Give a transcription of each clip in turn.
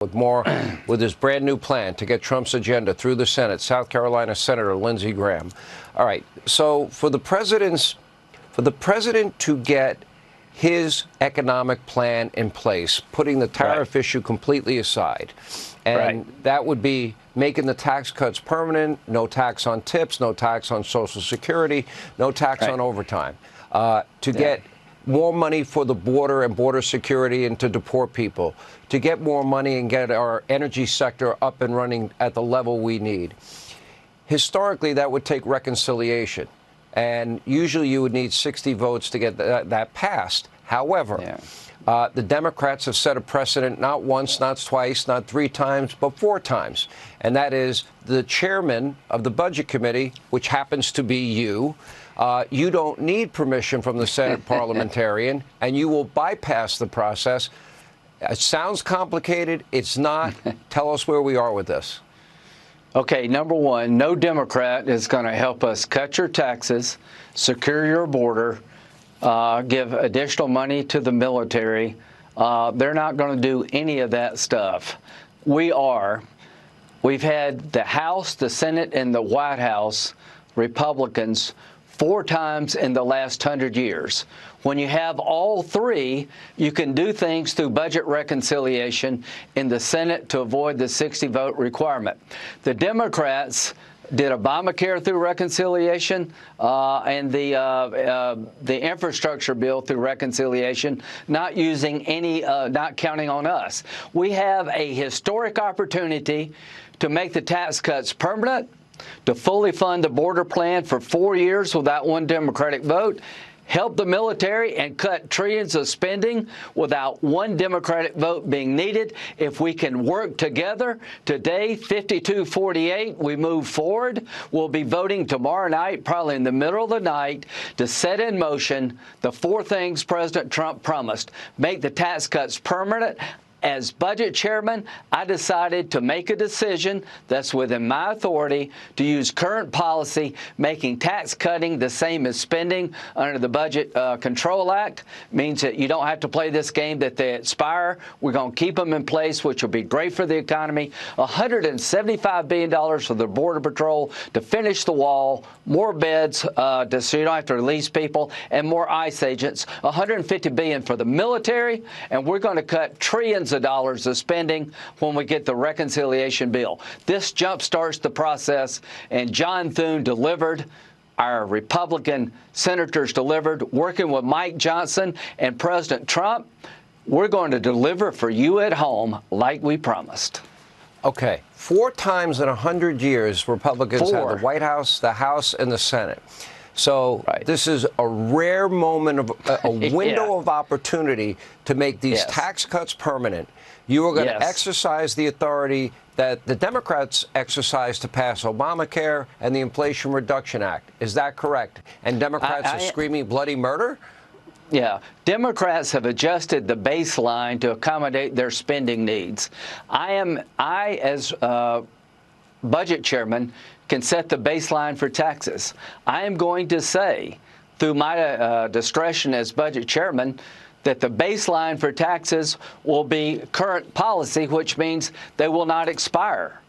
with more with his brand new plan to get Trump's agenda through the Senate. South Carolina Senator Lindsey Graham. All right. So for the president to get his economic plan in place, putting the tariff issue completely aside, and that would be making the tax cuts permanent, no tax on tips, no tax on Social Security, no tax on overtime, to get more money for the border and border security and to deport people, to get more money and get our energy sector up and running at the level we need. Historically, that would take reconciliation. And usually you would need 60 votes to get that passed. However, the Democrats have set a precedent not once, not twice, not 3 times, but 4 times. And that is the chairman of the Budget Committee, which happens to be you. You don't need permission from the Senate parliamentarian, and you will bypass the process. It sounds complicated. It's not. Tell us where we are with this. Okay, number one, no Democrat is going to help us cut your taxes, secure your border, give additional money to the military. They're not going to do any of that stuff. We've had the House, the Senate, and the White House Republicans 4 times in the last 100 years. When you have all 3, you can do things through budget reconciliation in the Senate to avoid the 60-vote requirement. The Democrats did Obamacare through reconciliation and the infrastructure bill through reconciliation, not using any, not counting on us. We have a historic opportunity to make the tax cuts permanent, to fully fund the border plan for 4 years without 1 Democratic vote, help the military and cut trillions of spending without 1 Democratic vote being needed. If we can work together today, 52-48, we move forward. We'll be voting tomorrow night, probably in the middle of the night, to set in motion the 4 things President Trump promised. Make the tax cuts permanent. As budget chairman, I decided to make a decision that's within my authority to use current policy, making tax cutting the same as spending under the Budget Control Act. Means that you don't have to play this game that they expire. We're going to keep them in place, which will be great for the economy. $175 billion for the Border Patrol to finish the wall, more beds so you don't have to release people, and more ICE agents. $150 billion for the military, and we're going to cut trillions of dollars of spending when we get the reconciliation bill. This jumpstarts the process, and John Thune delivered. Our Republican senators delivered, working with Mike Johnson and President Trump. We're going to deliver for you at home like we promised. Okay. 4 times in 100 years, Republicans had the White House, the House, and the Senate. So this is a rare moment of a window of opportunity to make these tax cuts permanent. You are going to exercise the authority that the Democrats exercised to pass Obamacare and the Inflation Reduction Act. Is that correct? And Democrats are screaming bloody murder? Yeah. Democrats have adjusted the baseline to accommodate their spending needs. I as budget chairman, can set the baseline for taxes. I am going to say, through my discretion as budget chairman, that the baseline for taxes will be current policy, which means they will not expire.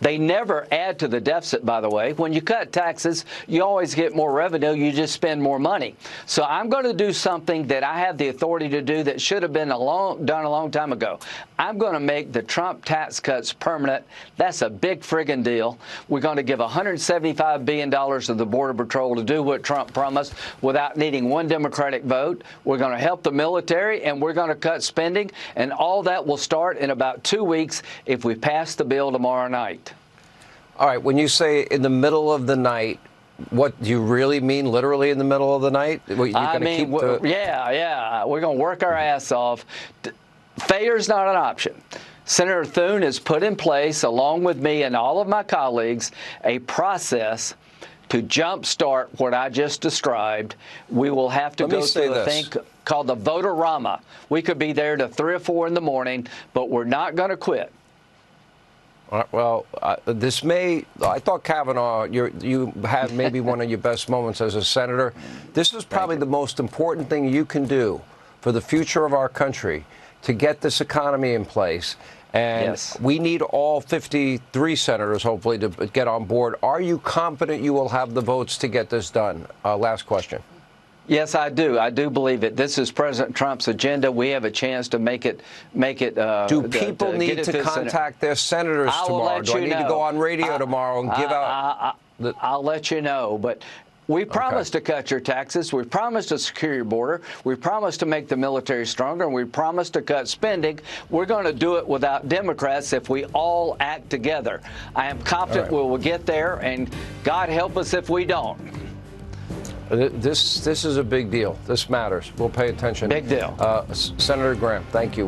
They never add to the deficit, by the way. When you cut taxes, you always get more revenue. You just spend more money. So I'm going to do something that I have the authority to do that should have been done a long time ago. I'm going to make the Trump tax cuts permanent. That's a big friggin' deal. We're going to give $175 billion to the Border Patrol to do what Trump promised without needing 1 Democratic vote. We're going to help the military, and we're going to cut spending. And all that will start in about 2 weeks if we pass the bill tomorrow night. All right. When you say in the middle of the night, what do you really mean? Literally in the middle of the night? I mean, yeah. We're going to work our ass off. Failure is not an option. Senator Thune has put in place, along with me and all of my colleagues, a process to jumpstart what I just described. We will have to go through a thing called the Voter-Rama. We could be there to 3 or 4 in the morning, but we're not going to quit. Well, this may, I thought Kavanaugh, you had maybe one of your best moments as a senator. This is probably the most important thing you can do for the future of our country to get this economy in place. And Yes. we need all 53 senators, hopefully, to get on board. Are you confident you will have the votes to get this done? Last question. Yes, I do. I do believe it. This is President Trump's agenda. We have a chance to make it. Do people need to contact their senators tomorrow? Do I need to go on radio tomorrow and give out? I'll let you know, but we promised to cut your taxes. We promised to secure your border. We promised to make the military stronger, and we promised to cut spending. We're going to do it without Democrats if we all act together. I am confident we will get there, and God help us if we don't. This is a big deal. This matters. We'll pay attention. Big deal. Senator Graham, thank you.